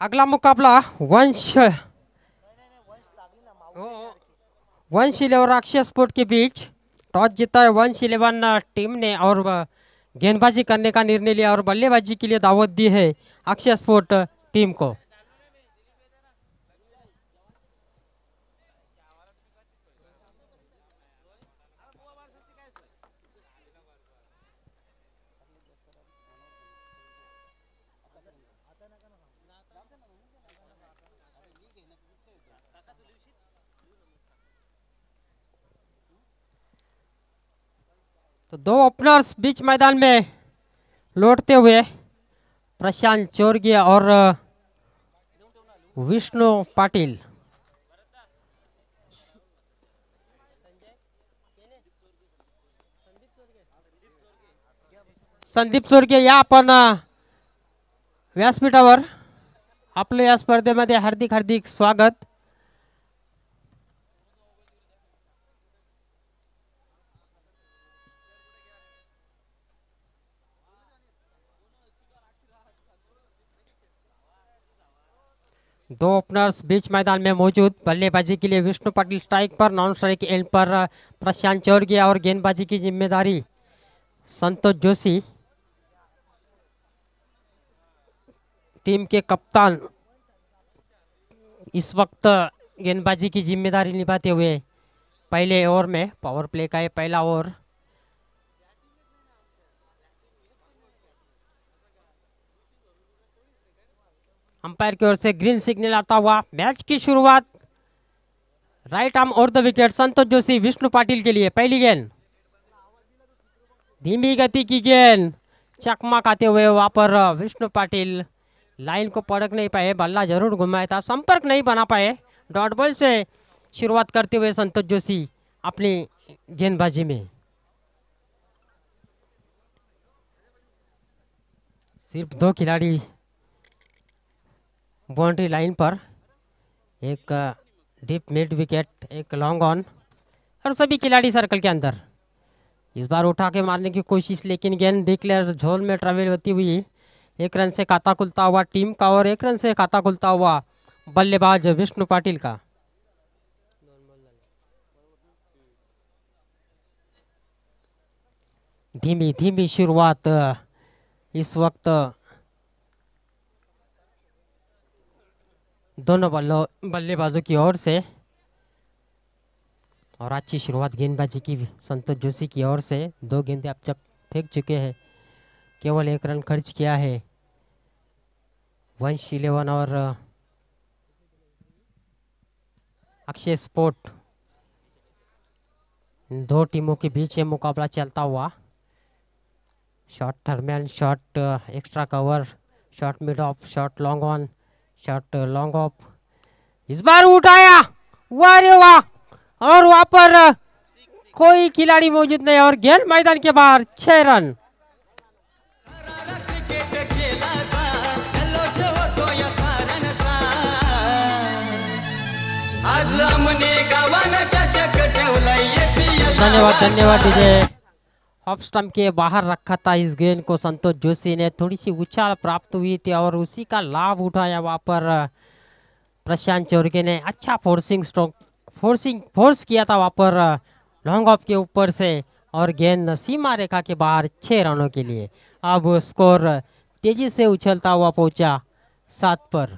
अगला मुकाबला वंश इलेवन अक्षय स्पोर्ट के बीच। टॉस जीता है वंश इलेवन टीम ने और गेंदबाजी करने का निर्णय लिया और बल्लेबाजी के लिए दावत दी है अक्षय स्पोर्ट टीम को। तो दो ओपनर्स बीच मैदान में लौटते हुए प्रशांत चौरगे और विष्णु पाटिल। संदीप चौरगे या आपण व्यासपीठावर आपलं या स्पर्धेमध्ये हार्दिक हार्दिक स्वागत। दो ओपनर्स बीच मैदान में मौजूद। बल्लेबाजी के लिए विष्णु पाटिल स्ट्राइक पर, नॉन स्ट्राइक एंड पर प्रशांत चौरगे और गेंदबाजी की जिम्मेदारी संतोष जोशी टीम के कप्तान इस वक्त गेंदबाजी की जिम्मेदारी निभाते हुए पहले ओवर में पावर प्ले का ये पहला ओवर। अंपायर की ओर से ग्रीन सिग्नल आता हुआ मैच की शुरुआत। राइट आर्म और द विकेट संतोष जोशी विष्णु पाटिल के लिए। पहली गेंद धीमी गति की गेंद, चकमा खाते हुए वहां पर विष्णु पाटिल लाइन को पड़क नहीं पाए, बल्ला जरूर घुमाया था, संपर्क नहीं बना पाए। डॉट बॉल से शुरुआत करते हुए संतोष जोशी अपनी गेंदबाजी में। सिर्फ दो खिलाड़ी बाउंड्री लाइन पर, एक डीप मिड विकेट, एक लॉन्ग ऑन और सभी खिलाड़ी सर्कल के अंदर। इस बार उठा के मारने की कोशिश, लेकिन गेंद डिक्लेयर जोन में ट्रेवल होती हुई एक रन से खाता खुलता हुआ टीम का और एक रन से खाता खुलता हुआ बल्लेबाज विष्णु पाटिल का। धीमी धीमी शुरुआत इस वक्त दोनों बल्लेबाजों की ओर से और अच्छी शुरुआत गेंदबाजी की संतोष जोशी की ओर से। दो गेंदें अब तक फेंक चुके हैं, केवल एक रन खर्च किया है वंश इलेवन और अक्षय स्पोर्ट। दो टीमों के बीच ये मुकाबला चलता हुआ। शॉट दरमियान, shot extra cover, shot mid of, shot long on, shot long off. इस बार उठाया, वाह रे वाह, और वहां पर कोई खिलाड़ी मौजूद नहीं और गेंद मैदान के बाहर। 6 रन। धन्यवाद धन्यवाद डीजे। ऑफ स्टंप के बाहर रखा था इस गेंद को संतोष जोशी ने, थोड़ी सी उछाल प्राप्त हुई थी और उसी का लाभ उठाया वहां पर प्रशांत चौरगे ने। अच्छा फोर्सिंग स्ट्रोक, फोर्स किया था वहां पर लॉन्ग ऑफ के ऊपर से और गेंद सीमा रेखा के बाहर 6 रनों के लिए। अब स्कोर तेजी से उछलता हुआ पहुंचा 7 पर।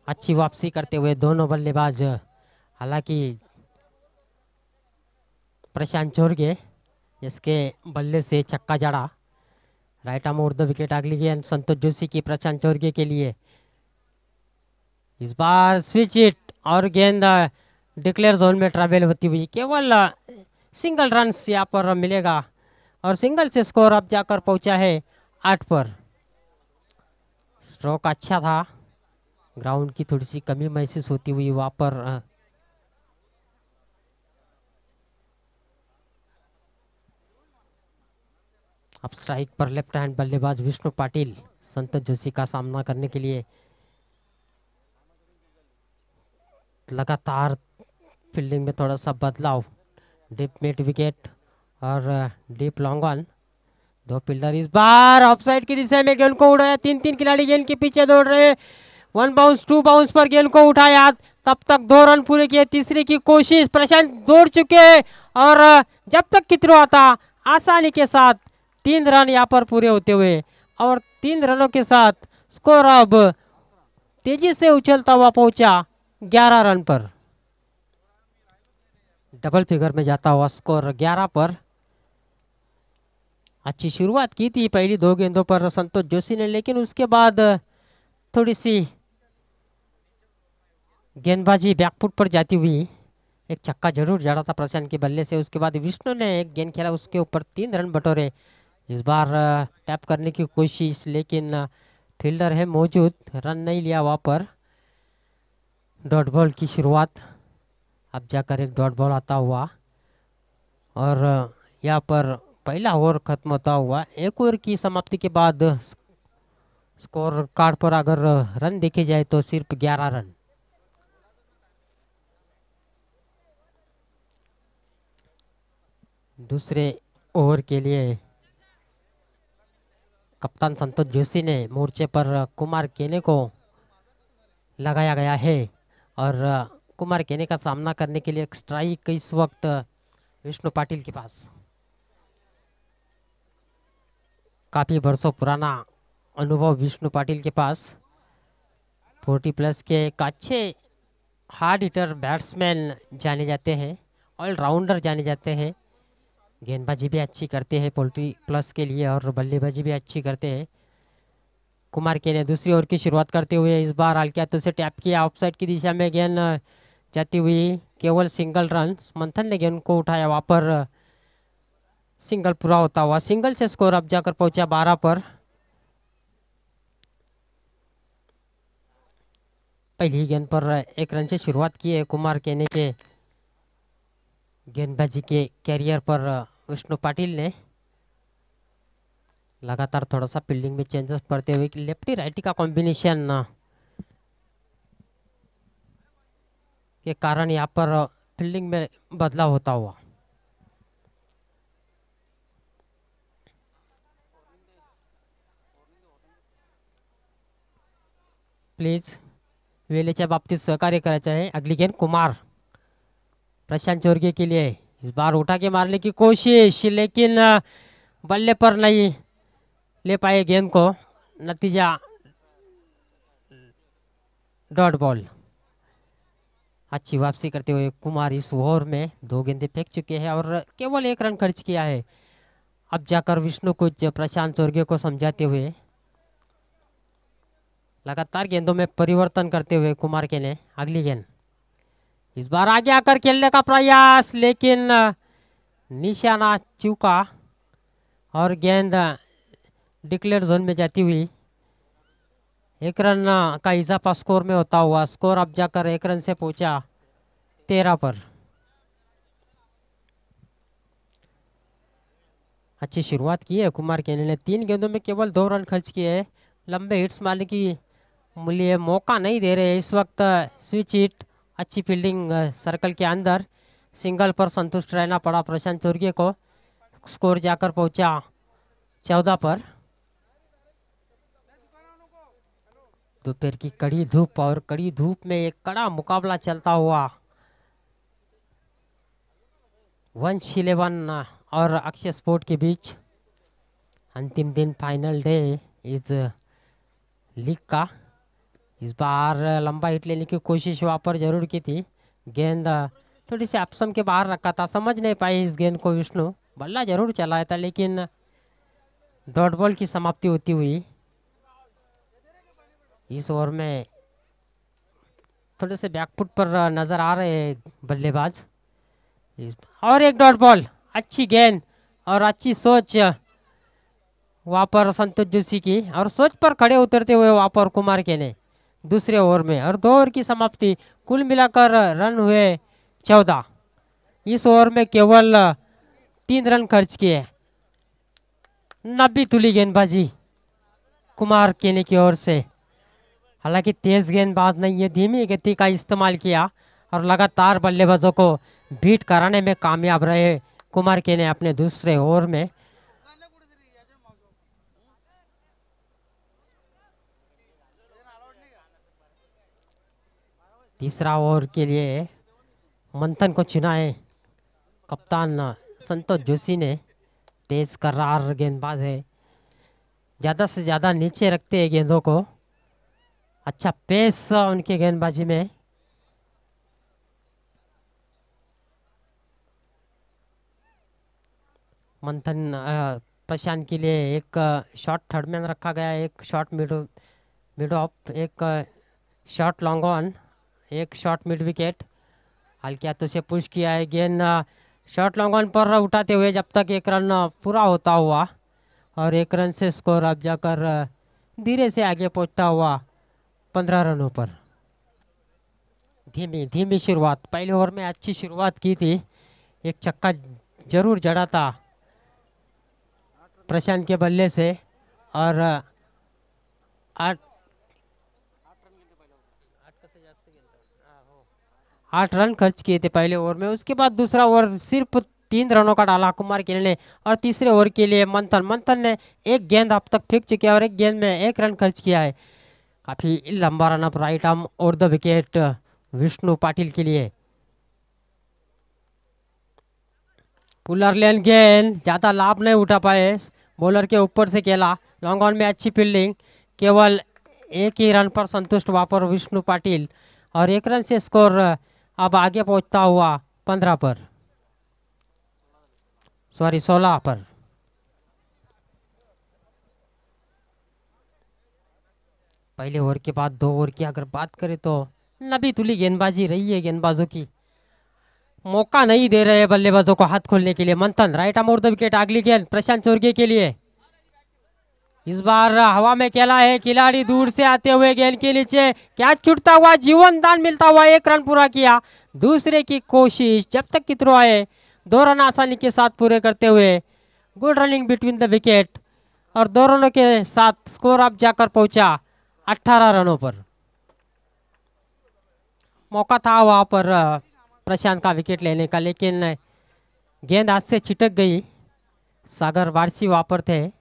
अच्छी वापसी करते हुए दोनों बल्लेबाज, हालांकि प्रशांत चौरगे इसके बल्ले से छक्का जड़ा। राइट आर्म और द विकेट। अगली गेंद संतोष जोशी की प्रशांत चौरगे के लिए। इस बार स्विच हिट और गेंद डिक्लेयर जोन में ट्रैवल होती हुई केवल सिंगल रन यहाँ पर मिलेगा और सिंगल से स्कोर अब जाकर पहुंचा है 8 पर। स्ट्रोक अच्छा था, ग्राउंड की थोड़ी सी कमी महसूस होती हुई वहां पर अब स्ट्राइक पर लेफ्ट हैंड बल्लेबाज विष्णु पाटिल संतोष जोशी का सामना करने के लिए। लगातार फील्डिंग में थोड़ा सा बदलाव, डीप मिड विकेट और डीप लॉन्ग ऑन। दो फील्डर इस बार ऑफसाइड की दिशा में गेंद को उड़ाया, तीन तीन खिलाड़ी गेंद के पीछे दौड़ रहे। वन बाउंस टू बाउंस पर गेंद को उठाया, तब तक 2 रन पूरे किए। तीसरे की कोशिश, प्रशांत दौड़ चुके और जब तक की थ्रो आता आसानी के साथ 3 रन यहाँ पर पूरे होते हुए और 3 रनों के साथ स्कोर अब तेजी से उछलता हुआ पहुंचा 11 रन पर। डबल फिगर में जाता हुआ स्कोर 11 पर। अच्छी शुरुआत की थी पहली 2 गेंदों पर संतोष जोशी ने, लेकिन उसके बाद थोड़ी सी गेंदबाजी बैकफुट पर जाती हुई एक छक्का जरूर जड़ा था प्रशांत के बल्ले से। उसके बाद विष्णु ने एक गेंद खेला, उसके ऊपर 3 रन बटोरे। इस बार टैप करने की कोशिश, लेकिन फील्डर है मौजूद, रन नहीं लिया वहाँ पर। डॉट बॉल की शुरुआत, अब जाकर एक डॉट बॉल आता हुआ और यहाँ पर पहला ओवर खत्म होता हुआ। एक ओवर की समाप्ति के बाद स्कोर कार्ड पर अगर रन देखे जाए तो सिर्फ 11 रन। दूसरे ओवर के लिए कप्तान संतोष जोशी ने मोर्चे पर कुमार केने को लगाया गया है और कुमार केने का सामना करने के लिए एक स्ट्राइक इस वक्त विष्णु पाटिल के पास। काफी बरसों पुराना अनुभव विष्णु पाटिल के पास। 40+ के एक अच्छे हार्ड हिटर बैट्समैन जाने जाते हैं, ऑलराउंडर जाने जाते हैं। गेंदबाजी भी अच्छी करते हैं 40+ के लिए और बल्लेबाजी भी अच्छी करते हैं। कुमार के ने दूसरी ओवर की शुरुआत करते हुए इस बार हल्के हाथों से टैप किया, ऑफसाइड की दिशा में गेंद जाती हुई, केवल सिंगल रन। मंथन ने गेंद को उठाया, वहां पर सिंगल पूरा होता हुआ। सिंगल से स्कोर अब जाकर पहुंचा 12 पर। पहली गेंद पर 1 रन से शुरुआत की है कुमार केने के गेंदबाजी के कैरियर पर विष्णु पाटिल ने। लगातार थोड़ा सा फील्डिंग में चेंजेस करते हुए लेफ्टी राइटी का कॉम्बिनेशन के कारण यहाँ पर फील्डिंग में बदलाव होता हुआ। प्लीज वेळेच्या बाबतीत सहकार्य करायचं आहे। अगली गेंद कुमार, प्रशांत चोरगे के लिए इस बार उठा के मारने की कोशिश, लेकिन बल्ले पर नहीं ले पाए गेंद को। नतीजा डॉट बॉल। अच्छी वापसी करते हुए कुमार इस ओवर में 2 गेंदें फेंक चुके हैं और केवल 1 रन खर्च किया है। अब जाकर विष्णु कुछ प्रशांत चोरगे को समझाते हुए लगातार गेंदों में परिवर्तन करते हुए कुमार के ने अगली गेंद, इस बार आगे आकर खेलने का प्रयास, लेकिन निशाना चूका और गेंद डिक्लेयर जोन में जाती हुई 1 रन का इजाफा स्कोर में होता हुआ। स्कोर अब जाकर 1 रन से पहुंचा 13 पर। अच्छी शुरुआत की है कुमार केने ने, 3 गेंदों में केवल 2 रन खर्च किए। लंबे हिट्स मारने की मूल्य मौका नहीं दे रहे इस वक्त। स्विच हिट, अच्छी फील्डिंग सर्कल के अंदर, सिंगल पर संतुष्ट रहना पड़ा प्रशांत चोरगे को। स्कोर जाकर पहुंचा 14 पर। दोपहर की कड़ी धूप और कड़ी धूप में एक कड़ा मुकाबला चलता हुआ। वंश 11 और अक्षय स्पोर्ट के बीच अंतिम दिन, फाइनल डे इस लीग का। इस बार लंबा हिट लेने की कोशिश वहां पर जरूर की थी। गेंद थोड़ी सी ऑप्शन के बाहर रखा था, समझ नहीं पाई इस गेंद को विष्णु। बल्ला जरूर चलाया था, लेकिन डॉट बॉल की समाप्ति होती हुई। इस ओवर में थोड़े से बैकफुट पर नजर आ रहे हैं बल्लेबाज। और एक डॉट बॉल, अच्छी गेंद और अच्छी सोच वहां पर संतोष जोशी की, और सोच पर खड़े उतरते हुए वहां पर कुमार के ने दूसरे ओवर में। और 2 ओवर की समाप्ति, कुल मिलाकर रन हुए 14। इस ओवर में केवल 3 रन खर्च किए। 90 तुली गेंदबाजी कुमार केने की ओर से। हालांकि तेज गेंदबाज नहीं है, धीमी गति का इस्तेमाल किया और लगातार बल्लेबाजों को बीट कराने में कामयाब रहे कुमार केने अपने दूसरे ओवर में। तीसरा ओवर के लिए मंथन को चुना है कप्तान संतोष जोशी ने। तेज करार गेंदबाज है, ज़्यादा से ज़्यादा नीचे रखते हैं गेंदों को। अच्छा पेस उनके गेंदबाजी में। मंथन प्रशांत के लिए एक शॉट थर्ड मैन रखा गया है, एक शॉट मिड ऑफ, एक शॉट लॉन्ग ऑन, एक शॉट मिड विकेट। हल्के हाथों से पुश किया है गेंद शॉट लॉन्ग ऑन पर उठाते हुए जब तक एक रन पूरा होता हुआ, और एक रन से स्कोर अब जाकर धीरे से आगे पहुंचता हुआ 15 रनों पर। धीमी धीमी शुरुआत, पहले ओवर में अच्छी शुरुआत की थी, एक छक्का जरूर जड़ा था प्रशांत के बल्ले से, और 8 रन खर्च किए थे पहले ओवर में। उसके बाद दूसरा ओवर सिर्फ 3 रनों का डाला कुमार गिल ने, और तीसरे ओवर के लिए मंथन ने एक गेंद अब तक फेंक चुके हैं और एक गेंद में 1 रन खर्च किया है। काफी लंबा रन अप राइट आर्म और द विकेट विष्णु पाटिल के लिए। पुलर लेन गेंद ज्यादा लाभ नहीं उठा पाए, बॉलर के ऊपर से खेला, लॉन्ग ऑन में अच्छी फील्डिंग, केवल 1 ही रन पर संतुष्ट वहां पर विष्णु पाटिल, और 1 रन से स्कोर अब आगे पहुंचता हुआ 15 पर, सॉरी 16 पर। पहले ओवर के बाद 2 ओवर की अगर बात करें तो नबी तुली गेंदबाजी रही है गेंदबाजों की, मौका नहीं दे रहे बल्लेबाजों को हाथ खोलने के लिए। मंथन राइट आर्म और द विकेट, अगली गेंद प्रशांत चौरगे के लिए। इस बार हवा में खेला है खिलाड़ी, दूर से आते हुए गेंद के नीचे कैच छूटता हुआ, जीवन दान मिलता हुआ, 1 रन पूरा किया। दूसरे की कोशिश जब तक कि थ्रो आए, 2 रन आसानी के साथ पूरे करते हुए, good running between the wicket, और 2 रनों के साथ स्कोर अब जाकर पहुंचा 18 रनों पर। मौका था वहां पर प्रशांत का विकेट लेने का, लेकिन गेंद हाथ से छिटक गई। सागर वारसी वहां पर थे,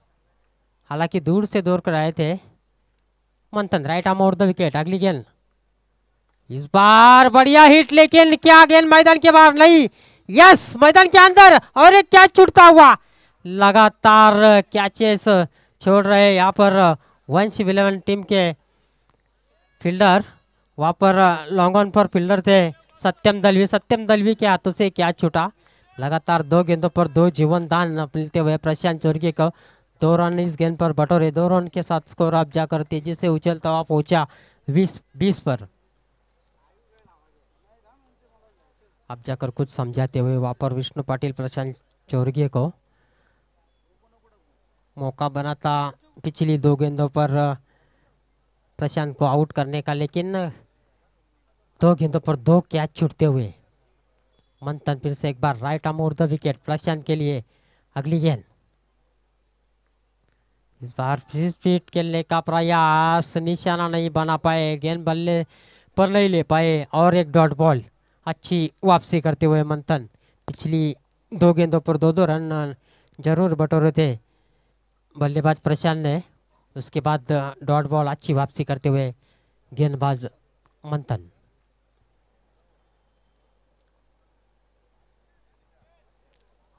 हालांकि दूर से दौड़ कर आए थे। मंथन राइट आर्म और द विकेट, अगली गेंद। इस बार बढ़िया हिट, लेकिन क्या गेंद मैदान के बाहर नहीं, यस मैदान के अंदर, और एक कैच छूटता हुआ। लगातार कैचेस छोड़ रहे यहाँ पर वंश इलेवन टीम के फील्डर। वहां पर लॉन्ग ऑन पर फील्डर थे सत्यम दलवी के हाथों से कैच छूटा। लगातार 2 गेंदों पर 2 जीवन दान मिलते हुए प्रशांत चौरगे को 2 रन इस गेंद पर बटोरे। 2 रन के साथ स्कोर अब जाकर तेजी से उछलता हुआ पहुंचा 20 पर। अब जाकर कुछ समझाते हुए वहां पर विष्णु पाटिल प्रशांत चौरगे को मौका बनाता पिछली 2 गेंदों पर प्रशांत को आउट करने का, लेकिन 2 गेंदों पर 2 कैच छूटते हुए। मंथन फिर से एक बार राइट आर्म और द विकेट प्रशांत के लिए, अगली गेंद। इस बार स्पीड खेलने का प्रयास, निशाना नहीं बना पाए, गेंद बल्ले पर नहीं ले पाए, और एक डॉट बॉल। अच्छी वापसी करते हुए मंथन पिछली 2 गेंदों पर 2-2 रन जरूर बटोरे थे बल्लेबाज प्रशांत ने। उसके बाद डॉट बॉल, अच्छी वापसी करते हुए गेंदबाज मंथन।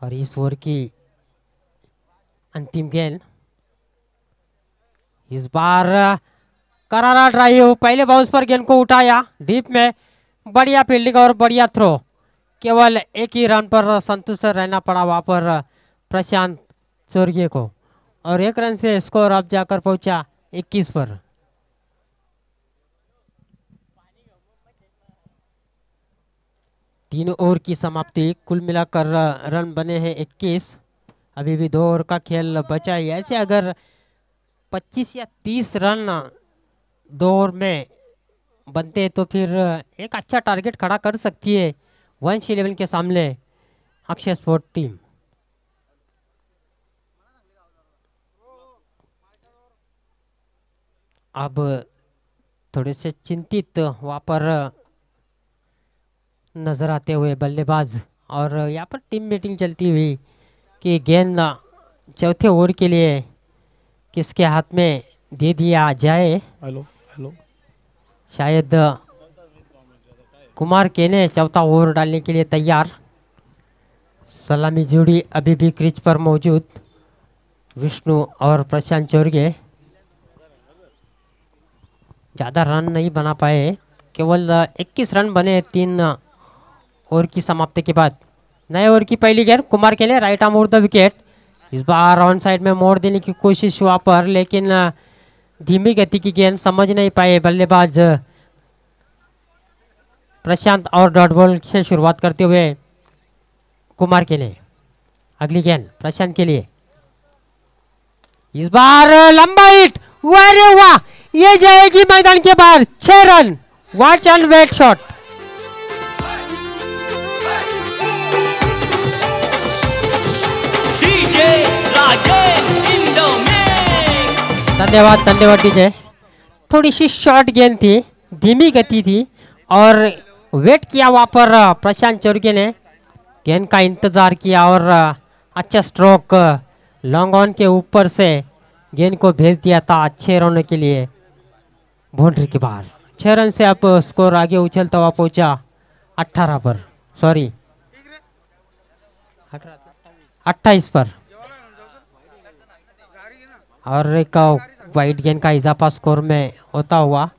और इस ओवर की अंतिम गेंद। इस बार करारा ड्राइव, पहले बाउंस पर गेंद को उठाया डीप में, बढ़िया फील्डिंग और बढ़िया थ्रो। केवल 1 ही रन पर संतुष्ट रहना पड़ा वहां पर प्रशांत चौरगे को, और 1 रन से स्कोर अब जाकर पहुंचा 21 पर। तीन ओवर की समाप्ति, कुल मिलाकर रन बने हैं 21। अभी भी 2 ओवर का खेल बचा है। ऐसे अगर 25 या 30 रन 2 ओवर में बनते तो फिर एक अच्छा टारगेट खड़ा कर सकती है वंश इलेवन के सामने अक्षय स्पोर्ट टीम। अब थोड़े से चिंतित वहां पर नजर आते हुए बल्लेबाज, और यहाँ पर टीम मीटिंग चलती हुई कि गेंद चौथे ओवर के लिए किसके हाथ में दे दिया जाए। हेलो हेलो, शायद कुमार केने चौथा ओवर डालने के लिए तैयार। सलामी जोड़ी अभी भी क्रीज पर मौजूद। विष्णु और प्रशांत चोरगे ज़्यादा रन नहीं बना पाए, केवल 21 रन बने 3 ओवर की समाप्ति के बाद। नए ओवर की पहली गेंद कुमार केने right arm over the wicket. इस बार ऑन साइड में मोड़ देने की कोशिश हुआ पर, लेकिन धीमी गति की गेंद समझ नहीं पाए बल्लेबाज प्रशांत और डॉट बॉल से शुरुआत करते हुए कुमार के लिए। अगली गेंद प्रशांत के लिए। इस बार लंबा हिट, वाह वाह, ये जाएगी मैदान के बाहर। 6 run, watch and wait shot. धन्यवाद धन्यवाद डीजे। थोड़ी सी शॉर्ट गेंद थी, धीमी गति थी और वेट किया वहाँ पर प्रशांत चोरगे ने। गेंद का इंतजार किया और अच्छा स्ट्रोक लॉन्ग ऑन के ऊपर से गेंद को भेज दिया था अच्छे रनों के लिए बाउंड्री के बाहर। 6 रन से अब स्कोर आगे उछलता हुआ पहुंचा 18 पर, सॉरी 28 पर। और एक वाइड गेंद का इजाफा स्कोर में होता हुआ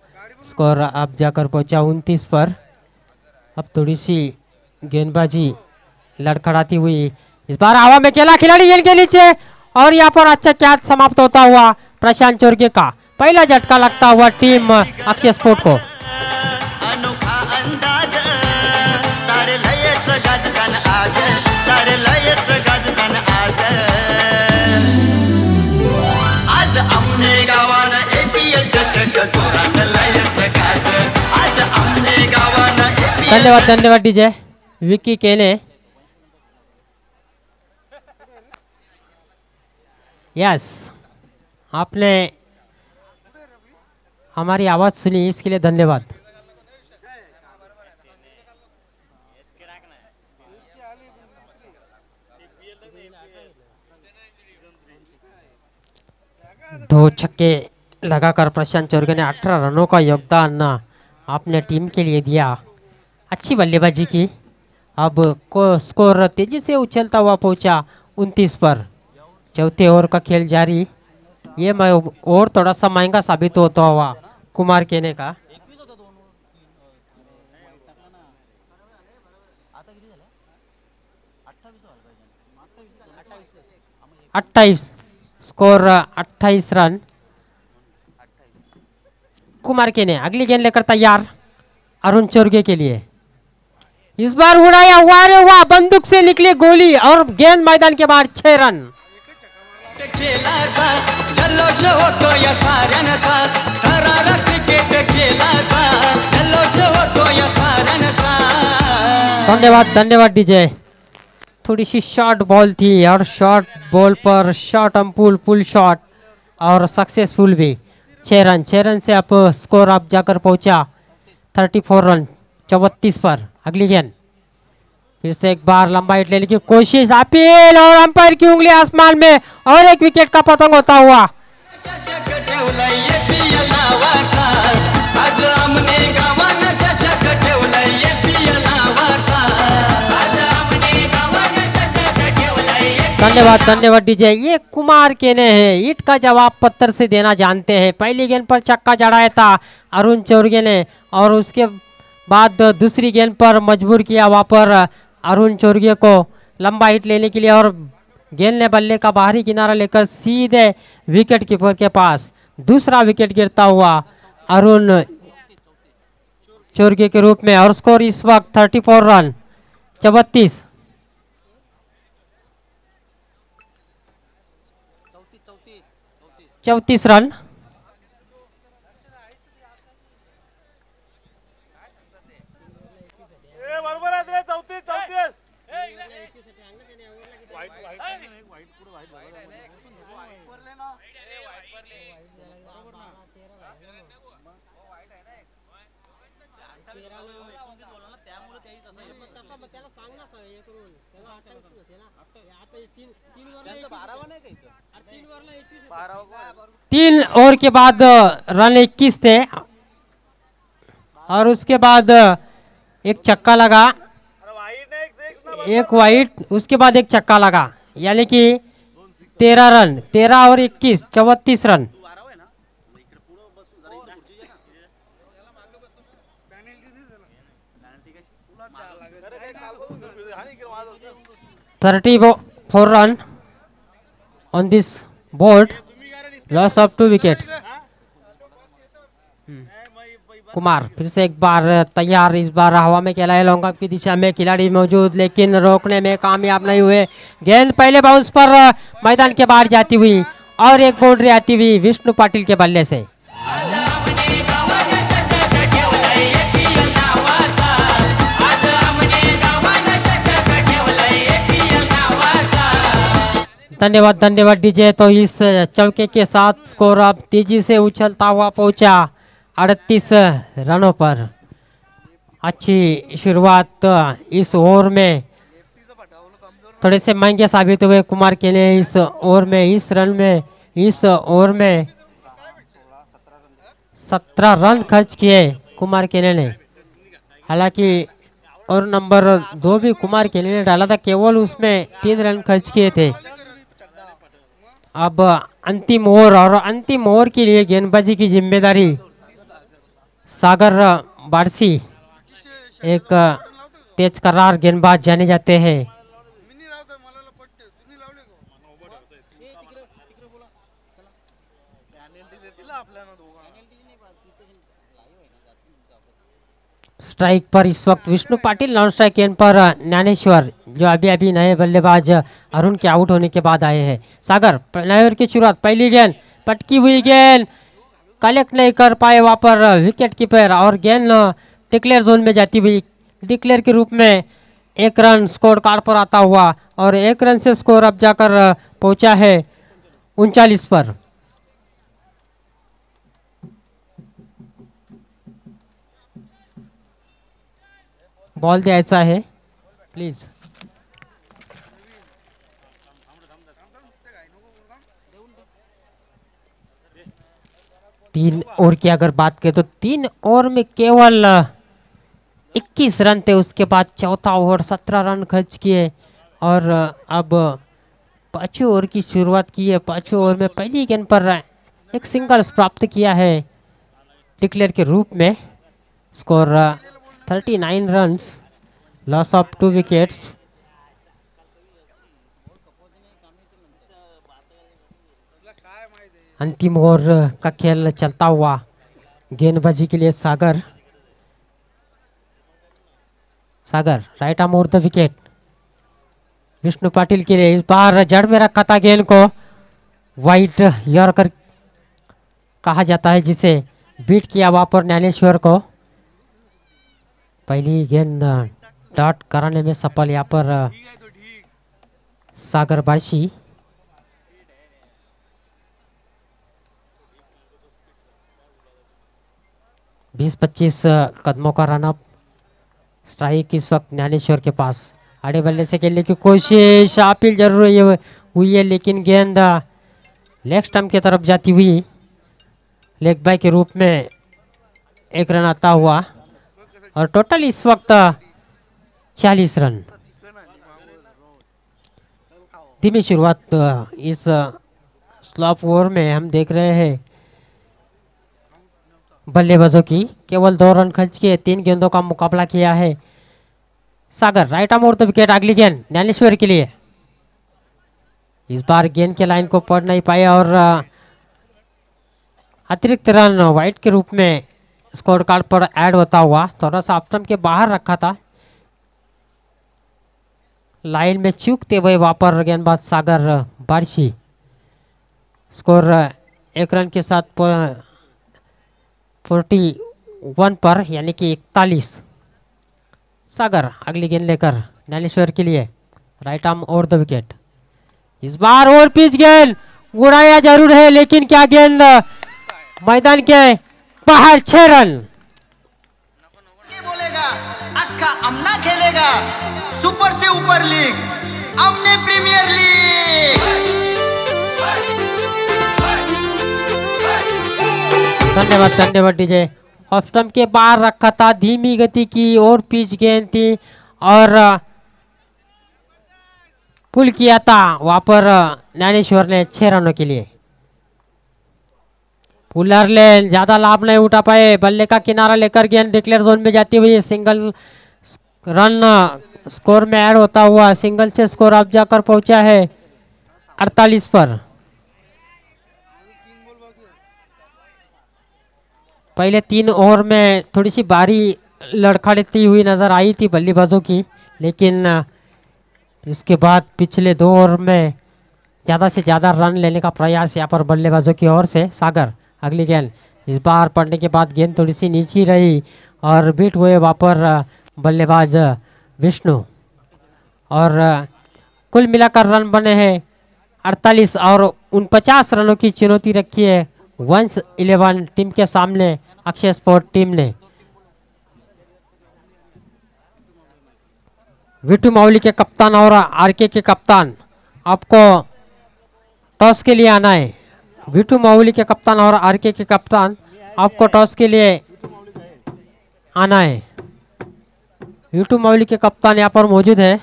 स्कोर अब जाकर पहुंचा 29 पर। अब थोड़ी सी गेंदबाजी लड़खड़ाती हुई, इस बार हवा में खेला खिलाड़ी गेंद के नीचे और यहाँ पर अच्छा कैच समाप्त होता हुआ प्रशांत चोरगे का पहला झटका लगता हुआ टीम अक्षय स्पोर्ट को। धन्यवाद धन्यवाद डीजे। विकी केने, यस, आपने हमारी आवाज सुनी, इसके लिए धन्यवाद। दो छक्के लगाकर प्रशांत चोरगे ने 18 रनों का योगदान आपने टीम के लिए दिया। अच्छी बल्लेबाजी की। अब को स्कोर तेजी से उछलता हुआ पहुंचा 29 पर। चौथे ओवर का खेल जारी। ये ओवर थोड़ा सा महंगा साबित होता हुआ कुमार केने का। 28 स्कोर 28 रन कुमार केने। अगली गेंद लेकर तैयार अरुण चोरगे के लिए। इस बार उड़ाया, वाह वाह, बंदूक से निकली गोली और गेंद मैदान के बाहर। 6 रन। धन्यवाद धन्यवाद डीजे। थोड़ी सी शॉर्ट बॉल थी और शॉर्ट बॉल पर शॉर्ट अम्पुल पुल शॉट और सक्सेसफुल भी। 6 रन से अब स्कोर अब जाकर पहुंचा 34 रन 34 पर। अगली गेंद फिर से एक बार लंबा हिट लेने की कोशिश, अपील और अंपायर की उंगली आसमान में और एक विकेट का पतंग होता हुआ। धन्यवाद धन्यवाद डीजे। ये कुमार केने हैं, ईट का जवाब पत्थर से देना जानते हैं। पहली गेंद पर छक्का जड़ाया था अरुण चोरगे ने और उसके बाद दूसरी गेंद पर मजबूर किया वहाँ पर अरुण चोरगे को लंबा हिट लेने के लिए और गेंद ने बल्ले का बाहरी किनारा लेकर सीधे विकेट कीपर के पास। दूसरा विकेट गिरता हुआ अरुण चोरगे के रूप में और स्कोर इस वक्त 34 रन 34 रन। तीन ओवर के बाद रन 21 थे और उसके बाद एक चक्का लगा, एक वाइट, उसके बाद एक चक्का लगा, यानी कि 13 रन, 13 और 21 34 run. $34 run on this board, loss of 2 wickets। Kumar फिर से एक बार तैयार, इस बार हवा में खेला है, लॉन्ग ऑफ की दिशा में खिलाड़ी मौजूद, लेकिन रोकने में कामयाब नहीं हुए। गेंद पहले बाउंस पर मैदान के बाहर जाती हुई और एक बाउंड्री आती हुई विष्णु पाटिल के बल्ले से। धन्यवाद धन्यवाद डीजे। तो इस चौके के साथ स्कोर अब तेजी से उछलता हुआ पहुंचा 38 रनों पर। अच्छी शुरुआत इस ओवर में, थोड़े से महंगे साबित हुए कुमार के लिए इस ओवर में। इस ओवर में 17 रन खर्च किए कुमार केले ने। हालांकि और नंबर 2 भी कुमार केले ने डाला था, केवल उसमें 3 रन खर्च किए थे। अब अंतिम ओवर, और अंतिम ओवर के लिए गेंदबाजी की जिम्मेदारी सागर बारसी, एक तेज करार गेंदबाज जाने जाते हैं। स्ट्राइक पर इस वक्त विष्णु पाटिल, नॉन स्ट्राइक गेंद पर ज्ञानेश्वर, जो अभी अभी नए बल्लेबाज अरुण के आउट होने के बाद आए हैं। सागर नए ओवर की शुरुआत, पहली गेंद पटकी हुई गेंद कलेक्ट नहीं कर पाए वहां पर विकेट कीपर, और गेंद डिक्लेयर जोन में जाती हुई डिक्लेयर के रूप में 1 रन स्कोर कार्ड पर आता हुआ, और 1 रन से स्कोर अब जाकर पहुंचा है 39 पर। बॉल दे ऐसा है प्लीज। तीन ओवर की अगर बात करें तो 3 ओवर में केवल 21 रन थे। उसके बाद चौथा ओवर 17 रन खर्च किए, और अब 5वें ओवर की शुरुआत की है। 5वें ओवर में पहली गेंद पर एक सिंगल्स प्राप्त किया है डिक्लेयर के रूप में। Score 39 runs, loss of 2 wickets. अंतिम ओवर का खेल चलता हुआ गेंदबाजी के लिए Sagar right arm over the wicket Vishnu Patil के लिए। इस बार जड़ में रखा था गेंद को, वाइट यॉर्कर कहा जाता है जिसे, बीट किया वहां पर ज्ञानेश्वर को। पहली गेंद डॉट कराने में सफल यहाँ पर सागर बारसी। बीस 25 कदमों का रनअप। स्ट्राइक इस वक्त ज्ञानेश्वर के पास, आड़े बल्ले से खेलने की कोशिश अपील जरूर हुई है, लेकिन गेंद लेग स्टंप की तरफ जाती हुई लेग बाय के रूप में 1 रन आता हुआ, और टोटल इस वक्त 40 रन। धीमी शुरुआत इस स्लॉप ओवर में हम देख रहे हैं बल्लेबाजों की। केवल 2 रन खर्च किए, 3 गेंदों का मुकाबला किया है Sagar. Right arm over the wicket, अगली गेंद ज्ञानेश्वर के लिए। इस बार गेंद के लाइन को पढ़ नहीं पाए, और अतिरिक्त रन वाइट के रूप में स्कोर कार्ड पर ऐड होता हुआ। थोड़ा सा ऑप्टम के बाहर रखा था, लाइन में चूकते हुए वहां पर गेंदबाज सागर बारसी। स्कोर 1 रन के साथ 41 पर, यानी कि 41। सागर अगली गेंद लेकर ज्ञानेश्वर के लिए, right arm over the wicket. इस बार ओवर पिच गेंद उड़ाया जरूर है, लेकिन क्या गेंद मैदान के बाहर। 6 रन। बोलेगा अक्का अमना खेलेगा सुपर से ऊपर लीग, अमने प्रीमियर लीग। धन्यवाद धन्यवाद डीजे। ऑफ स्टंप के बाहर रखा था, धीमी गति की और पिच गेंद थी और पुल किया था वहां पर ज्ञानेश्वर ने 6 रनों के लिए। पुलर ले ज्यादा लाभ नहीं उठा पाए, बल्ले का किनारा लेकर गेंद डिक्लेयर जोन में जाती हुई सिंगल रन स्कोर में ऐड होता हुआ सिंगल से स्कोर अब जाकर पहुंचा है 48 पर। पहले 3 ओवर में थोड़ी सी भारी लड़खड़ती हुई नजर आई थी बल्लेबाजों की, लेकिन इसके बाद पिछले 2 ओवर में ज्यादा से ज्यादा रन लेने का प्रयास यहाँ पर बल्लेबाजों की ओर से। सागर अगली गेंद इस बार पड़ने के बाद गेंद थोड़ी सी नीची रही और बीट हुए वहाँ पर बल्लेबाज विष्णु और कुल मिलाकर रन बने हैं 48 और 49 रनों की चुनौती रखी है वंश 11 टीम के सामने अक्षय स्पोर्ट टीम ने। विटू माउली के कप्तान और आरके के कप्तान आपको टॉस के लिए आना है। विटू माउली के कप्तान और आरके के कप्तान आपको टॉस के लिए आना है। विटू माउली के कप्तान यहाँ पर मौजूद है,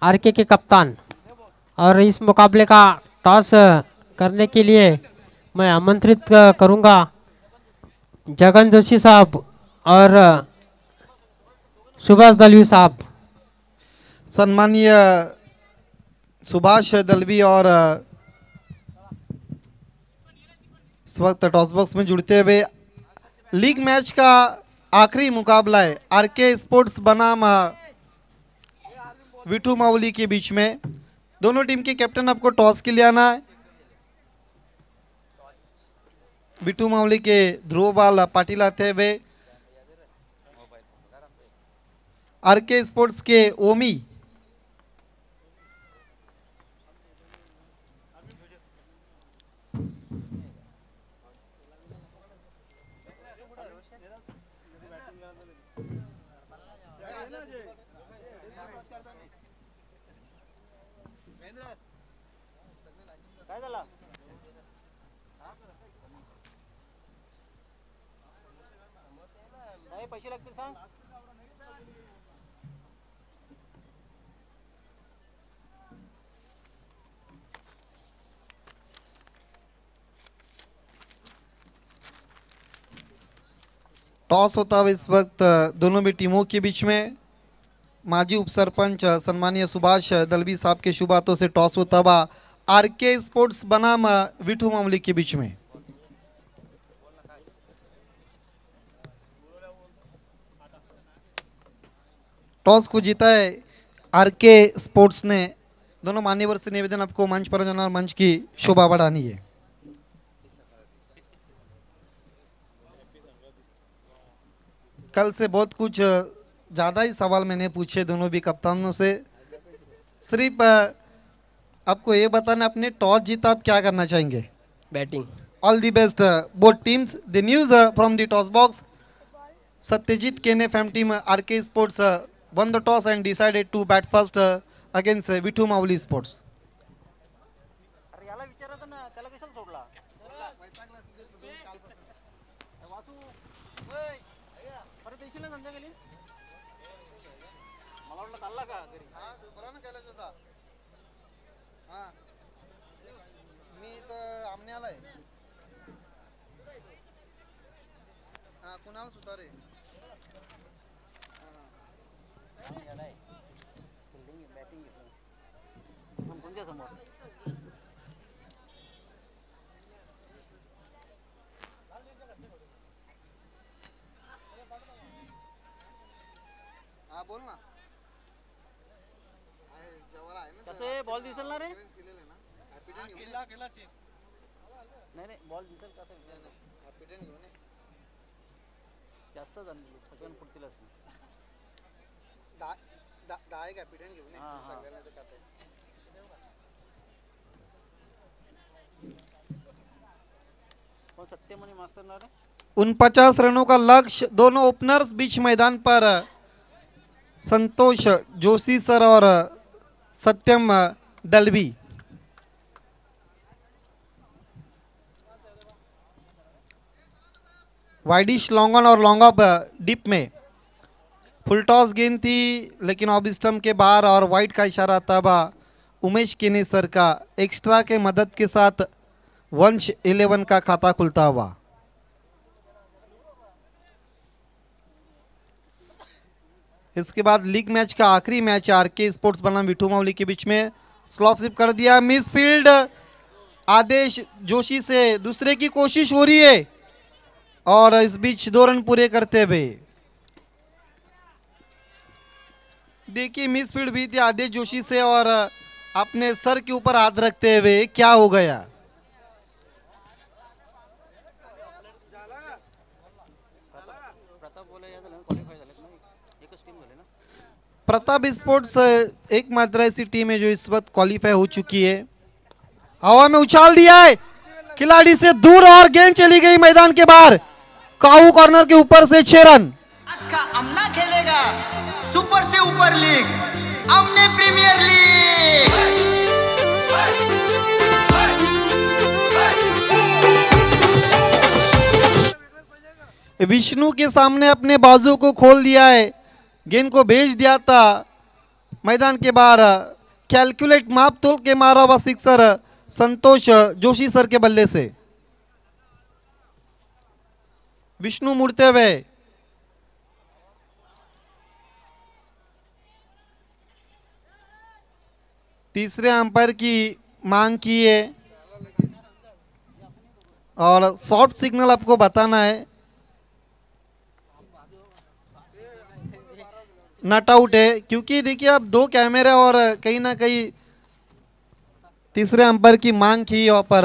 आरके के कप्तान, और इस मुकाबले का टॉस करने के लिए मैं आमंत्रित करूंगा जगन जोशी साहब और सुभाष दलवी साहब। सम्मानीय सुभाष दलवी और इस वक्त टॉस बॉक्स में जुड़ते हुए लीग मैच का आखिरी मुकाबला है आरके स्पोर्ट्स बनाम विटू माउली के बीच में। दोनों टीम के कैप्टन आपको टॉस के लिए आना है। विटू माउली के ध्रुवपाल पाटिल आते हुए आरके स्पोर्ट्स के ओमी पैसे लागतील सांग। टॉस होता हुआ इस वक्त दोनों भी टीमों के बीच में। माजी उप सरपंच सम्मानीय सुभाष दलवी साहब के शुभ हाथों से टॉस होता हुआ आरके स्पोर्ट्स बनाम विटू मामली के बीच में। टॉस को जीता है आरके स्पोर्ट्स ने। दोनों मान्यवर से निवेदन आपको मंच पर जाना और मंच की शोभा बढ़ानी है। कल से बहुत कुछ ज़्यादा ही सवाल मैंने पूछे दोनों भी कप्तानों से। सिर्फ आपको ये बताना, अपने टॉस जीता आप क्या करना चाहेंगे? Batting. All the best both teams. The news from the toss box, Satyajit Kene फैम team RK sports won the toss and decided to bat first against Vithu Mauli Sports. अरे याला विचारायचं ना, त्याला कशाला सोडला? वासू ओय परत देशील ना संध्याकाळी? मला वाटलं चालला का घरी? हां बरं ना कैलाश होता. हां मी तर आमण्याला आहे. हां कुणाल सुतारे. कोणत्या समोर? हां बोल ना. जवळ आहे ना. कसं बॉल दिसेल ना रे? केला केला चेक. नाही नाही बॉल दिसेल कसं विचार. हॅपीडेन घेऊन ये. जास्त जण सगळ्यांना फुटतील असं. दहा एक हॅपीडेन घेऊन ये. हां, हां. सगळ्यांना ते खाते. 49 रनों का लक्ष्य। दोनों ओपनर्स बीच मैदान पर संतोष जोशी सर और सत्यम दलवी। वाइडिश लॉन्ग ऑन और लॉन्ग ऑफ डिप में फुल टॉस गेंद थी, लेकिन ऑफ स्टंप के बाहर और वाइड का इशारा तब उमेश केने सर का एक्स्ट्रा के मदद के साथ वंश 11 का खाता खुलता हुआ। इसके बाद लीग मैच का आखिरी मैच आरके स्पोर्ट्स बनाम विठू मावली के बीच में स्लॉप स्लिप कर दिया, मिस फील्ड। आदेश जोशी से दूसरे की कोशिश हो रही है और इस बीच 2 रन पूरे करते हुए देखिए मिस फील्ड भी थी आदेश जोशी से और अपने सर के ऊपर हाथ रखते हुए क्या हो गया। प्रताप बोले याद क्वालिफाय झाले ना, एकच टीम झाले ना। प्रताप स्पोर्ट्स एकमात्र ऐसी टीम है जो इस वक्त क्वालिफाई हो चुकी है। हवा में उछाल दिया है खिलाड़ी से दूर और गेंद चली गई मैदान के बाहर। काऊ कॉर्नर के ऊपर से 6 रन। आज का अमना खेलेगा सुपर से ऊपर लीग, अमने प्रीमियर लीग। विष्णु के सामने अपने बाजू को खोल दिया है, गेंद को भेज दिया था मैदान के बाहर। कैलकुलेट माप तोल के मारा हुआ सिक्सर संतोष जोशी सर के बल्ले से। विष्णु मुड़ते हुए तीसरे अंपायर की मांग की है और शॉर्ट सिग्नल आपको बताना है। नट आउट है क्योंकि देखिए अब 2 कैमरे और कहीं ना कहीं तीसरे अंपायर की मांग की और पर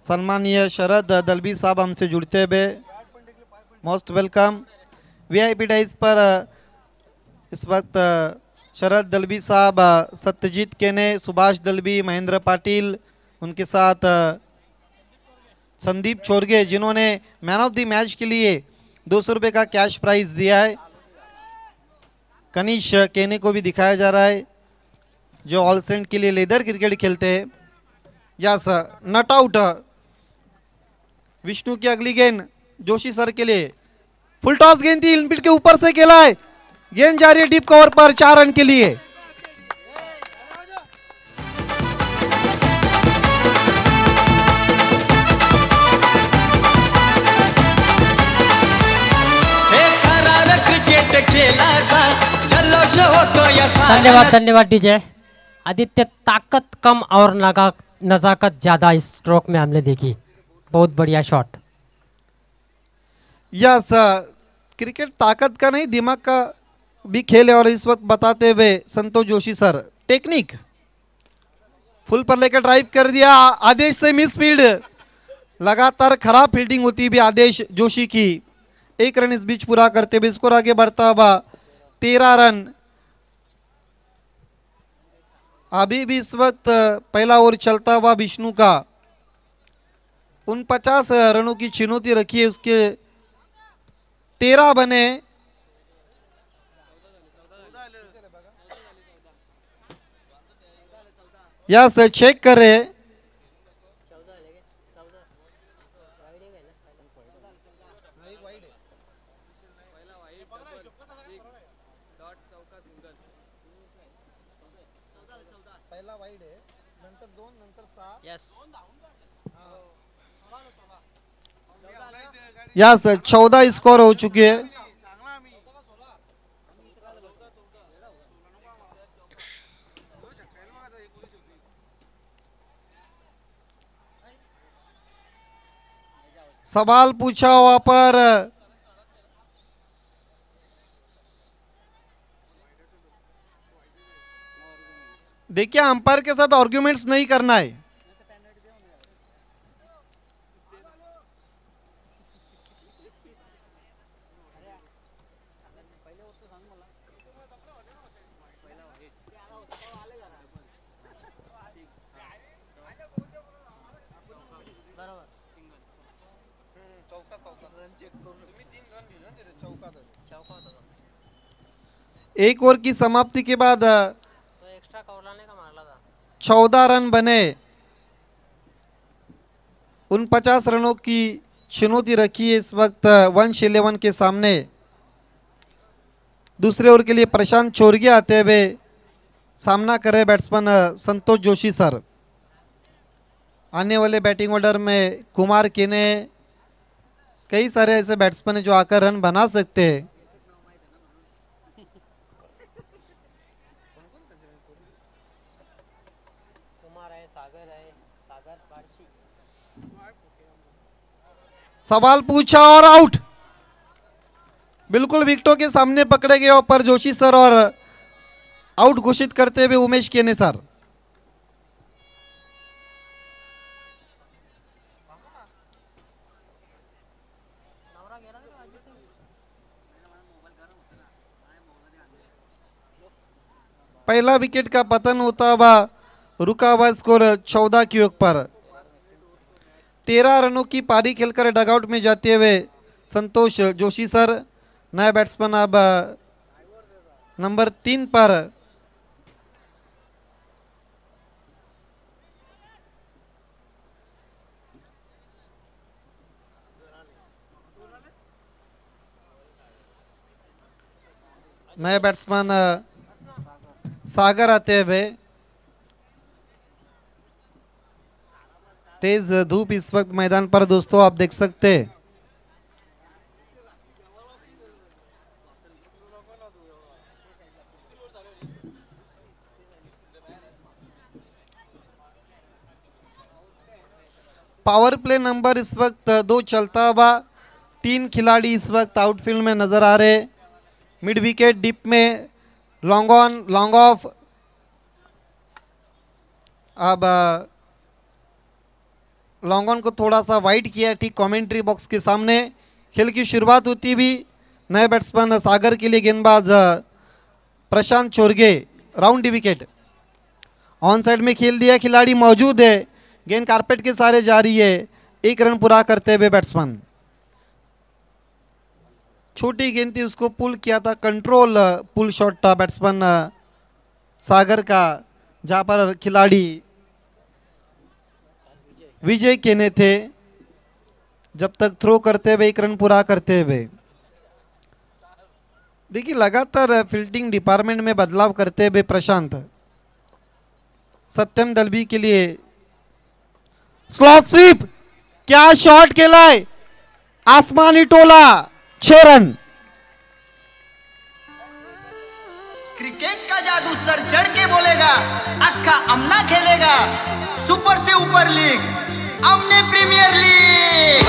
सम्मानीय शरद दलबी साहब हमसे जुड़ते हुए मोस्ट वेलकम। वीआईपी डाइस पर इस वक्त शरद दलबी साहब, सत्यजीत केने, सुभाष दलबी, महेंद्र पाटिल, उनके साथ संदीप छोरगे जिन्होंने मैन ऑफ द मैच के लिए 200 रुपये का कैश प्राइज दिया है। कनिष केने को भी दिखाया जा रहा है जो ऑलसेंट के लिए लेदर क्रिकेट खेलते हैं। यस, नट आउट। विष्णु की अगली गेंद जोशी सर के लिए फुल टॉस गेंद थी, इनपिट के ऊपर से खेला है, गेंद जा रही है डीप कवर पर 4 रन के लिए। क्रिकेट खेला था जल्लोष होतो या धन्यवाद धन्यवाद डीजे आदित्य। ताकत कम और नजाकत ज्यादा इस स्ट्रोक में हमने देखी। बहुत बढ़िया शॉट। यस, क्रिकेट ताकत का नहीं दिमाग का भी खेल है और इस वक्त बताते हुए संतोष जोशी सर टेक्निक फुल पर लेकर ड्राइव कर दिया। आदेश से मिस फील्ड, लगातार खराब फील्डिंग होती भी आदेश जोशी की। 1 रन इस बीच पूरा करते हुए स्कोर आगे बढ़ता हुआ 13 रन। अभी भी इस वक्त पहला ओवर चलता हुआ विष्णु का 49 रनों की चुनौती रखी है, उसके 13 बने। यस, चेक कर रहे। यस, 14 स्कोर हो चुके हैं। सवाल पूछा हुआ पर देखिए अंपायर के साथ आर्ग्यूमेंट्स नहीं करना है। एक ओवर की समाप्ति के बाद तो एक्स्ट्रा कौलाने का मारला था 14 रन बने। 49 रनों की चुनौती रखी है इस वक्त वंश 11 के सामने। दूसरे ओवर के लिए प्रशांत चोरगे आते हुए सामना कर रहे बैट्समैन संतोष जोशी सर। आने वाले बैटिंग ऑर्डर में कुमार केने, कई सारे ऐसे बैट्समैन हैं जो आकर रन बना सकते हैं। कुमार है, सागर बारशी। सवाल पूछा और आउट। बिल्कुल विकेटों के सामने पकड़े गए पर जोशी सर और आउट घोषित करते हुए उमेश केने सर। पहला विकेट का पतन होता हुआ रुका हुआ स्कोर 14 की ओर पर। 13 रनों की पारी खेलकर डगआउट में जाते हुए संतोष जोशी सर। नया बैट्समैन अब नंबर 3 पर नए बैट्समैन सागर आते हुए। तेज धूप इस वक्त मैदान पर दोस्तों आप देख सकते हैं। पावर प्ले नंबर इस वक्त 2 चलता हुआ। 3 खिलाड़ी इस वक्त आउटफील्ड में नजर आ रहे। मिड विकेट डिप में लॉन्ग ऑन लॉन्ग ऑफ। अब लॉन्ग ऑन को थोड़ा सा वाइड किया ठीक कमेंट्री बॉक्स के सामने। खेल की शुरुआत होती भी नए बैट्समैन सागर के लिए गेंदबाज Prashant Chorge round wicket. On side में खेल दिया, खिलाड़ी मौजूद है, गेंद कारपेट के सारे जा रही है। 1 रन पूरा करते हुए बैट्समैन। छोटी गेंद थी उसको पुल किया था, कंट्रोल पुल शॉट था बैट्समैन सागर का, जहां पर खिलाड़ी विजय केने थे जब तक थ्रो करते हुए 1 रन पूरा करते हुए। देखिए लगातार फील्डिंग डिपार्टमेंट में बदलाव करते हुए प्रशांत। सत्यम दलबी के लिए स्लॉट स्वीप, क्या शॉट खेला है, आसमानी टोला, 6 रन। क्रिकेट का जादू सर चढ़ के बोलेगा, अक्का अमना खेलेगा। सुपर से ऊपर लीग, अमने premier league.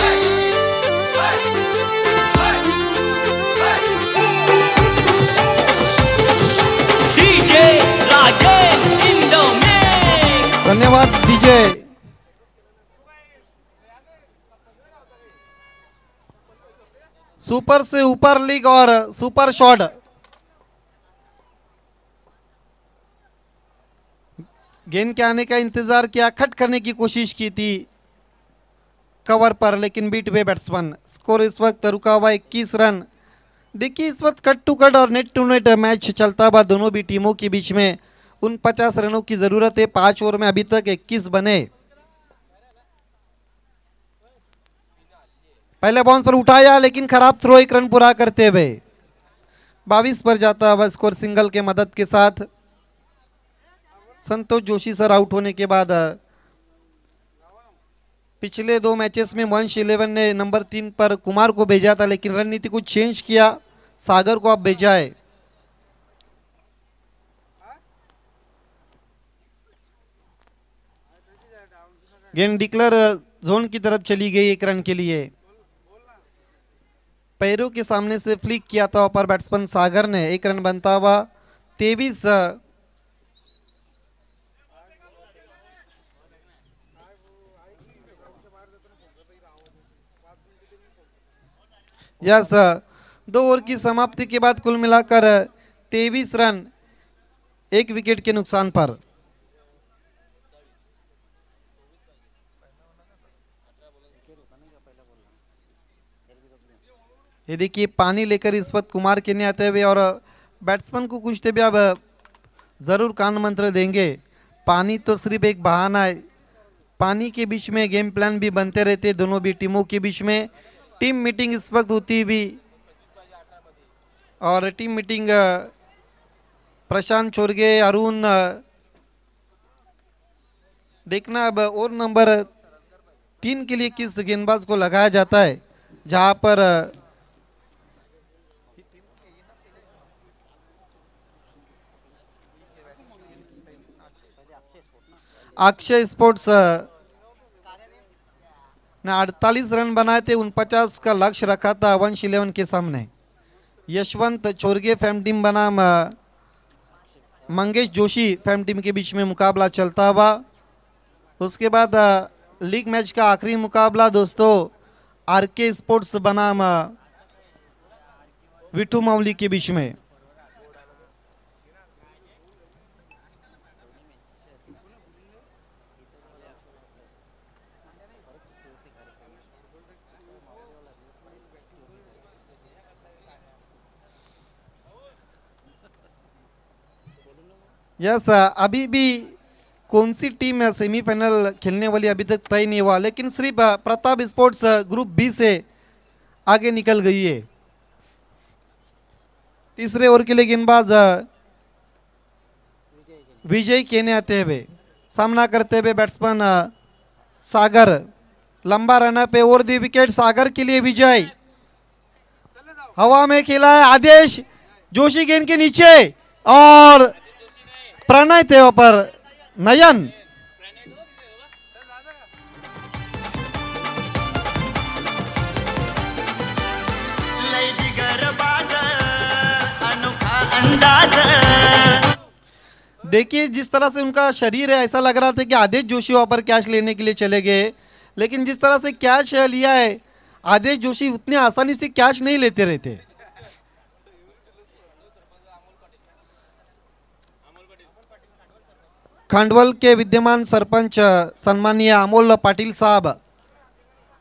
DJ Rajesh in the mix. धन्यवाद डीजे। सुपर से ऊपर लीग और सुपर शॉट। गेंद के आने का इंतजार किया, कट करने की कोशिश की थी कवर पर, लेकिन बीट हुए बैट्समैन। स्कोर इस वक्त रुका हुआ 21 रन। देखिए इस वक्त कट टू कट और नेट टू नेट मैच चलता हुआ दोनों भी टीमों के बीच में। 49 रनों की जरूरत है। 5 ओवर में अभी तक 21 बने। पहले बाउंस पर उठाया लेकिन खराब थ्रो, 1 रन पूरा करते हुए 22 पर जाता हुआ स्कोर सिंगल के मदद के साथ। संतोष जोशी सर आउट होने के बाद पिछले 2 मैचेस में वंश 11 ने नंबर 3 पर कुमार को भेजा था, लेकिन रणनीति कुछ चेंज किया, सागर को अब भेजा है। गेंद डिक्लेयर जोन की तरफ चली गई 1 रन के लिए। पैरों के सामने से फ्लिक किया था पर बैट्समैन सागर ने, 1 रन बनता हुआ 23। यस, 2 ओवर की समाप्ति के बाद कुल मिलाकर 23 रन 1 विकेट के नुकसान पर। ये देखिए पानी लेकर इस वक्त कुमार केने आते हुए और बैट्समैन को कुछ भी अब ज़रूर कान मंत्र देंगे। पानी तो सिर्फ एक बहाना है, पानी के बीच में गेम प्लान भी बनते रहते दोनों भी टीमों के बीच में। टीम मीटिंग इस वक्त होती हुई और टीम मीटिंग प्रशांत चोरगे, अरुण, देखना अब ओवर नंबर 3 के लिए किस गेंदबाज को लगाया जाता है, जहां पर अक्षय स्पोर्ट्स ने 48 रन बनाए थे, 49 का लक्ष्य रखा था वंश 11 के सामने। यशवंत चोरगे फैम टीम बनाम मंगेश जोशी फैम टीम के बीच में मुकाबला चलता हुआ। उसके बाद लीग मैच का आखिरी मुकाबला दोस्तों आरके स्पोर्ट्स बनाम विठू मावली के बीच में। यस अभी भी कौन सी टीम सेमीफाइनल खेलने वाली अभी तक तय नहीं हुआ, लेकिन सिर्फ प्रताप स्पोर्ट्स ग्रुप बी से आगे निकल गई है। तीसरे ओवर के लिए गेंदबाज विजय केने आते हुए, सामना करते हुए बैट्समैन सागर। लंबा रन पे ओवर दी विकेट सागर के लिए विजय। हवा में खेला है आदेश जोशी गेंद के नीचे और प्रणय थे वहां पर नयन। देखिए जिस तरह से उनका शरीर है, ऐसा लग रहा था कि आदेश जोशी वहां पर कैच लेने के लिए चले गए, लेकिन जिस तरह से कैच लिया है आदेश जोशी उतनी आसानी से कैच नहीं लेते रहते। खंडवल के विद्यमान सरपंच सम्मानीय अमोल पाटिल साहब,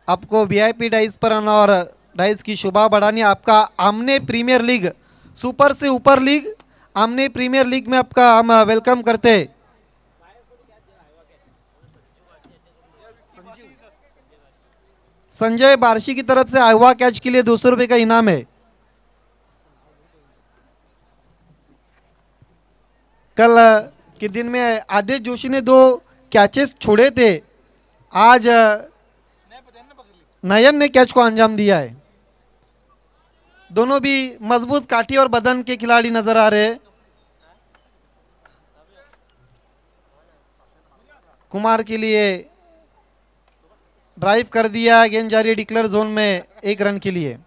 आपको वीआईपी डाइस पर आना और डाइस की शोभा बढ़ानी। आपका आमने प्रीमियर लीग सुपर से ऊपर लीग आमने प्रीमियर लीग में आपका हम वेलकम करते। संजय बारशी की तरफ से आइवा कैच के लिए 200 रुपए का इनाम है। कल के दिन में आदेश जोशी ने 2 कैचेस छोड़े थे, आज नयन ने कैच को अंजाम दिया है। दोनों भी मजबूत काठी और बदन के खिलाड़ी नजर आ रहे हैं। कुमार के लिए ड्राइव कर दिया, गेंद जारी डिक्लेयर जोन में 1 रन के लिए।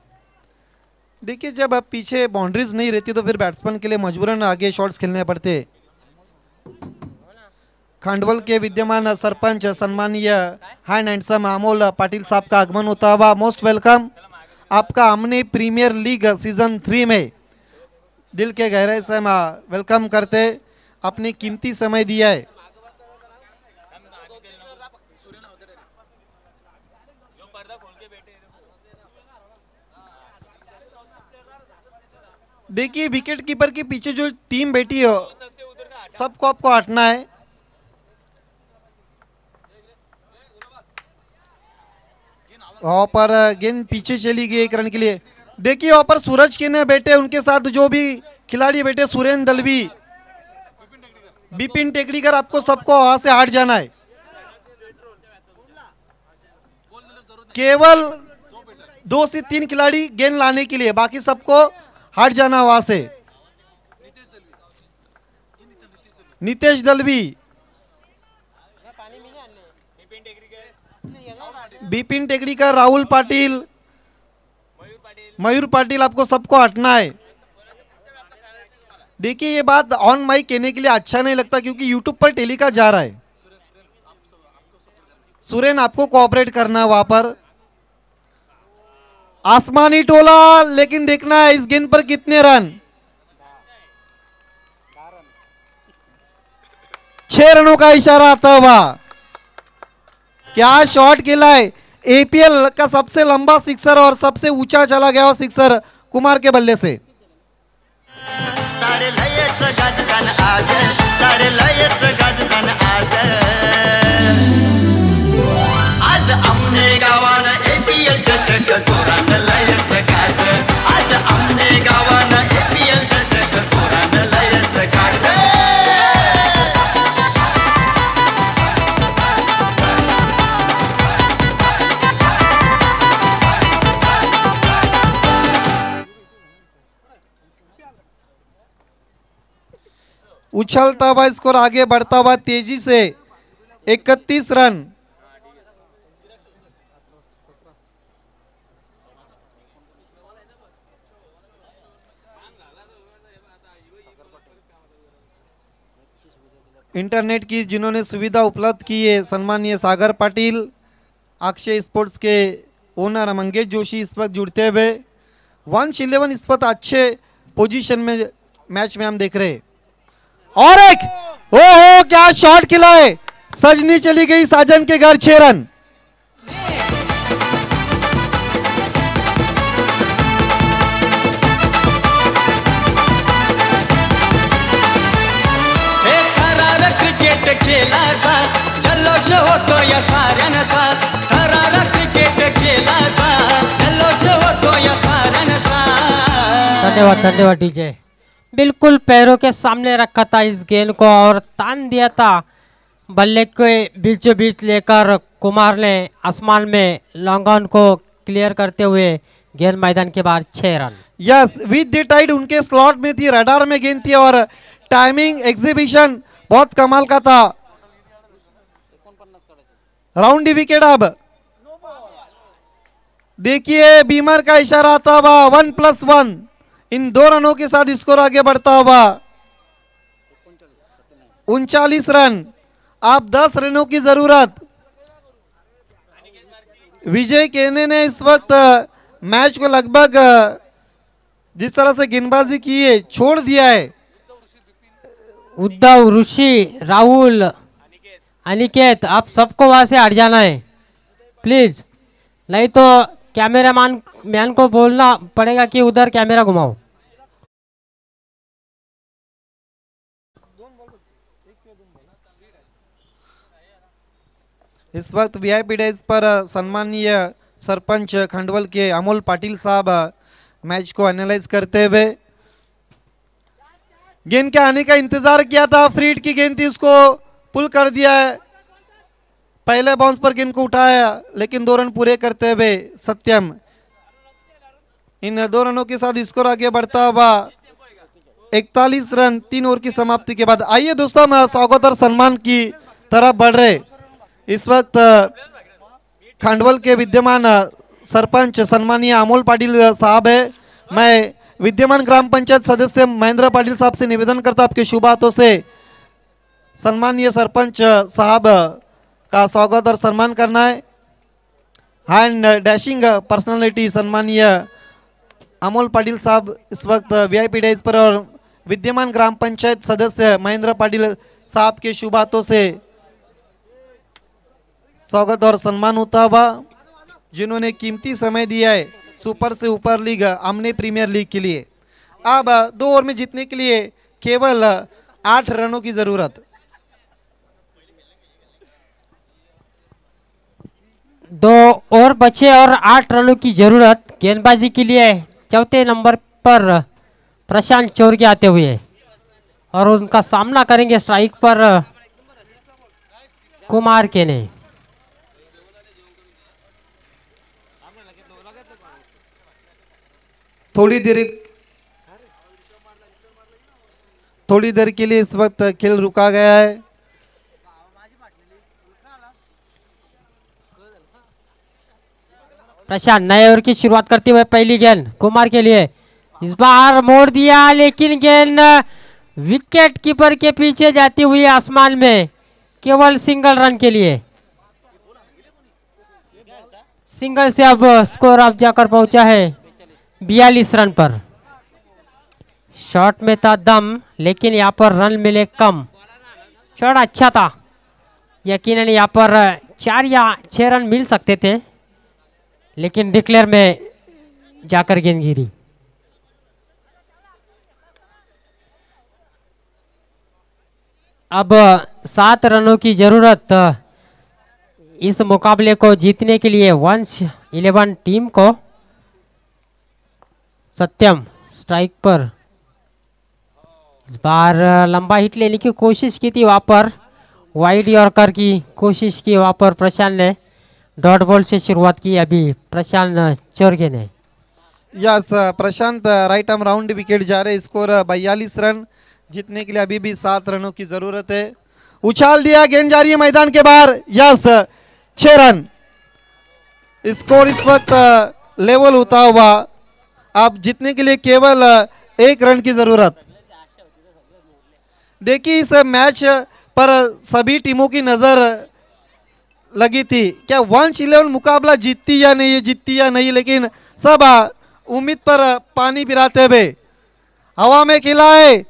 देखिए जब अब पीछे बाउंड्रीज नहीं रहती तो फिर बैट्समैन के लिए मजबूरन आगे शॉट्स खेलने पड़ते। खंडवल के विद्यमान सरपंच सम्मानीय हैंड हैंडसम अमोल पाटिल साहब का आगमन होता हुआ मोस्ट वेलकम। आपका हमने प्रीमियर लीग सीजन 3 में दिल के गहराई से हम वेलकम करते, अपनी कीमती समय दिया है। देखिए विकेट कीपर के पीछे जो टीम बैठी हो सबको आपको हटना है। वहां पर गेंद पीछे चली गई 1 रन के लिए। देखिए वहां पर सूरज के ने बैठे, उनके साथ जो भी खिलाड़ी बैठे सुरेंद्र दलवी, बिपिन टेकड़ीकर, आपको सबको वहां से हट जाना है। केवल 2 से 3 खिलाड़ी गेंद लाने के लिए, बाकी सबको हट जाना वहां से। नितेश दलवी, बिपिन टेकड़ीकर, राहुल पाटिल, मयूर पाटिल, आपको सबको हटना है। देखिए ये बात ऑन माइक कहने के लिए अच्छा नहीं लगता क्योंकि यूट्यूब पर टेलीकास्ट जा रहा है। सुरेन आपको कोऑपरेट करना है वहां पर। आसमानी टोला, लेकिन देखना है इस गेंद पर कितने रन। 6 रनों का इशारा आता हुआ। क्या शॉट खेला है, एपीएल का सबसे लंबा सिक्सर और सबसे ऊंचा चला गया सिक्सर कुमार के बल्ले से। सारे लयच गाजतान आज, सारे लयच गाजतान आज, आज आमने गावान एपीएल चषक जोरान लयच गाज, आज आमने गावान एपीएल चषक जोरान लयच गाज। उछलता हुआ स्कोर आगे बढ़ता हुआ तेजी से 31 रन। इंटरनेट की जिन्होंने सुविधा उपलब्ध की है सम्मानीय सागर पाटिल, अक्षय स्पोर्ट्स के ओनर मंगेश जोशी इस वक्त जुड़ते हुए 111 इस वक्त अच्छे पोजीशन में मैच में हम देख रहे हैं। और एक ओहो क्या शॉट खिला है, सजनी चली गई साजन के घर 6 रन। क्रिकेट खेला था, जल्लोष होतो या साऱ्यांचा, थरार क्रिकेट खेला था, जल्लोष होतो या साऱ्यांचा। धन्यवाद धन्यवाद डीजे। बिल्कुल पैरों के सामने रखा था इस गेंद को और तान दिया था, बल्ले के बीचों बीच लेकर कुमार ने आसमान में लॉन्ग ऑन को क्लियर करते हुए गेंद मैदान के बाहर 6 run. Yes with the tide उनके स्लॉट में थी, रडार में गेंद थी और टाइमिंग एग्जीबिशन बहुत कमाल का था। राउंड दी विकेट। अब देखिए बीमर का इशारा आता हुआ 1+1, इन 2 रनों के साथ स्कोर आगे बढ़ता हुआ 39 रन। आप 10 रनों की जरूरत। विजय केने ने इस वक्त मैच को लगभग जिस तरह से गेंदबाजी की है छोड़ दिया है। उद्धव, ऋषि, राहुल, अनिकेत, आप सबको वहां से हट जाना है प्लीज, नहीं तो कैमरामैन मैन को बोलना पड़ेगा कि उधर कैमरा घुमाओ। इस वक्त वीआईपी डेज पर सम्मानीय सरपंच खंडवल के अमोल पाटिल साहब मैच को एनालाइज करते हुए गेंद के आने का इंतजार किया था, फ्रीड की गेंद थी उसको पुल कर दिया है। पहले बाउंस पर गेंद को उठाया लेकिन 2 रन पूरे करते हुए सत्यम इन 2 रनों के साथ स्कोर आगे बढ़ता हुआ 41 रन 3 ओवर की समाप्ति के बाद। आइए दोस्तों हम स्वागत और सम्मान की तरफ बढ़ रहे। इस वक्त खंडवल के विद्यमान सरपंच सम्मानीय अमोल पाटिल साहब है। मैं विद्यमान ग्राम पंचायत सदस्य महेंद्र पाटिल साहब से निवेदन करता आपके शुभ हाथों से सम्मानीय सरपंच साहब का स्वागत और सम्मान करना है। हैंड डैशिंग पर्सनालिटी सम्मानीय अमोल पाटिल साहब इस वक्त वीआईपी डेज पर और विद्यमान ग्राम पंचायत सदस्य महेंद्र पाटिल साहब के शुभ हाथों से स्वागत और सम्मान होता हुआ, जिन्होंने कीमती समय दिया है सुपर से ऊपर लीग आमने प्रीमियर लीग के लिए। अब 2 ओवर में जीतने के लिए केवल 8 रनों की जरूरत। 2 ओवर बचे और 8 रनों की जरूरत गेंदबाजी के लिए। चौथे नंबर पर प्रशांत चौरगे आते हुए और उनका सामना करेंगे स्ट्राइक पर कुमार केने। थोड़ी देर के लिए इस वक्त खेल रुका गया है। प्रशांत नए ओवर की शुरुआत करते हुए पहली गेंद कुमार के लिए, इस बार मोड़ दिया लेकिन गेंद विकेट कीपर के पीछे जाती हुई आसमान में, केवल सिंगल रन के लिए। सिंगल से अब स्कोर अब जाकर पहुंचा है 42 रन पर। शॉट में था दम लेकिन यहाँ पर रन मिले कम। शॉट अच्छा था, यकीनन यहाँ पर 4 या 6 रन मिल सकते थे लेकिन डिक्लेयर में जाकर गेंद गिरी। अब 7 रनों की जरूरत इस मुकाबले को जीतने के लिए 111 टीम को। सत्यम स्ट्राइक पर, इस बार लंबा हिट लेने की कोशिश की थी, वहां पर वाइड यॉर्कर की कोशिश की, वहां पर प्रशांत ने डॉट बॉल से शुरुआत की। अभी प्रशांत चोरगे ने यस प्रशांत राइट आर्म राउंड विकेट जा रहे, स्कोर 42 रन, जीतने के लिए अभी भी 7 रनों की जरूरत है। उछाल दिया, गेंद जा रही है मैदान के बाहर, यस 6 रन, स्कोर इस वक्त लेवल होता हुआ। अब जीतने के लिए केवल 1 रन की जरूरत। देखिए इस मैच पर सभी टीमों की नजर लगी थी, क्या 111 मुकाबला जीतती या नहीं, जीतती या नहीं, लेकिन सब उम्मीद पर पानी पिराते हुए हवा में खेला है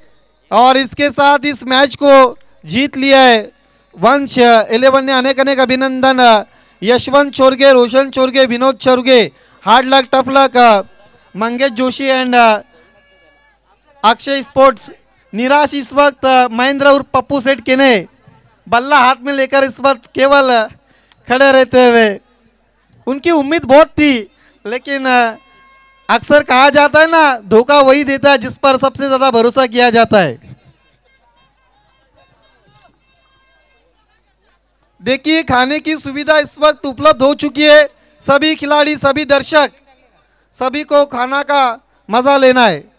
और इसके साथ इस मैच को जीत लिया है। 111 ने अनेक अनेक अभिनंदन, Yashwant Chorge, Roshan Chorge, Vinod Chorge, hard luck tough luck, Mangesh Joshi and Akshay sports. निराश इस वक्त महेंद्र और पप्पू सेठ केने बल्ला हाथ में लेकर इस वक्त केवल खड़े रहते हुए, उनकी उम्मीद बहुत थी, लेकिन अक्सर कहा जाता है ना, धोखा वही देता है जिस पर सबसे ज्यादा भरोसा किया जाता है। देखिए खाने की सुविधा इस वक्त उपलब्ध हो चुकी है, सभी खिलाड़ी, सभी दर्शक, सभी को खाना का मजा लेना है।